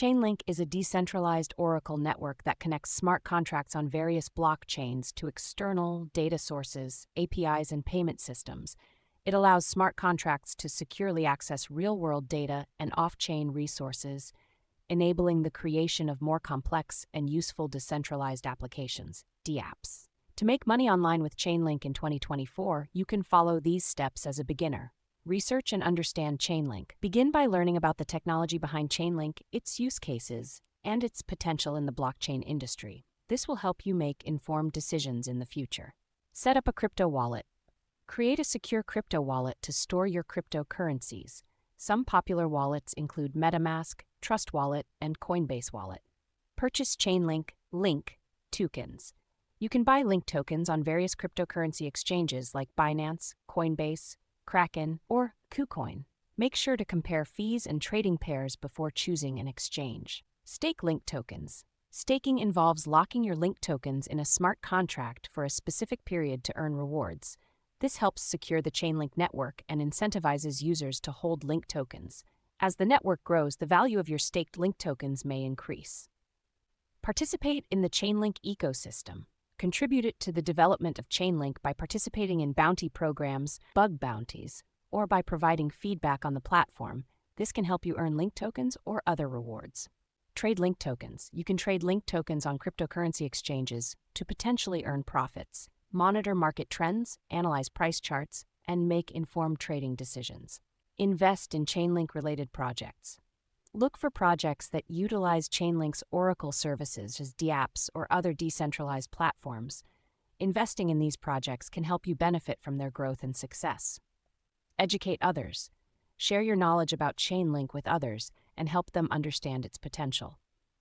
ChainLink is a decentralized Oracle network that connects smart contracts on various blockchains to external data sources, APIs, and payment systems. It allows smart contracts to securely access real-world data and off-chain resources, enabling the creation of more complex and useful decentralized applications, dApps. To make money online with ChainLink in 2024, you can follow these steps as a beginner. Research and understand ChainLink. Begin by learning about the technology behind ChainLink, its use cases, and its potential in the blockchain industry. This will help you make informed decisions in the future. Set up a crypto wallet. Create a secure crypto wallet to store your cryptocurrencies. Some popular wallets include MetaMask, Trust Wallet, and Coinbase Wallet. Purchase ChainLink Link tokens. You can buy Link tokens on various cryptocurrency exchanges like Binance, Coinbase, Kraken, or KuCoin. Make sure to compare fees and trading pairs before choosing an exchange. Stake Link tokens. Staking involves locking your Link tokens in a smart contract for a specific period to earn rewards. This helps secure the ChainLink network and incentivizes users to hold Link tokens. As the network grows, the value of your staked Link tokens may increase. Participate in the ChainLink ecosystem. Contribute to the development of ChainLink by participating in bounty programs, bug bounties, or by providing feedback on the platform. This can help you earn Link tokens or other rewards. Trade Link tokens. You can trade Link tokens on cryptocurrency exchanges to potentially earn profits. Monitor market trends, analyze price charts, and make informed trading decisions. Invest in ChainLink-related projects. Look for projects that utilize ChainLink's Oracle services as dApps or other decentralized platforms. Investing in these projects can help you benefit from their growth and success. Educate others. Share your knowledge about ChainLink with others and help them understand its potential.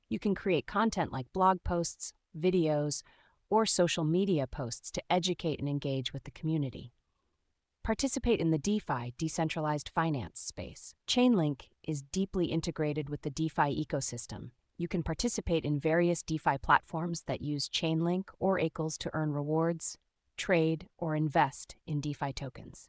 You can create content like blog posts, videos, or social media posts to educate and engage with the community. Participate in the DeFi, decentralized finance space. ChainLink is deeply integrated with the DeFi ecosystem. You can participate in various DeFi platforms that use ChainLink or oracles to earn rewards, trade, or invest in DeFi tokens.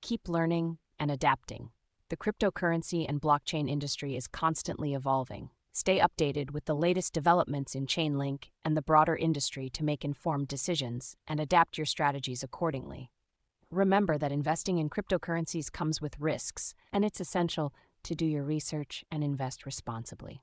Keep learning and adapting. The cryptocurrency and blockchain industry is constantly evolving. Stay updated with the latest developments in ChainLink and the broader industry to make informed decisions and adapt your strategies accordingly. Remember that investing in cryptocurrencies comes with risks, and it's essential to do your research and invest responsibly.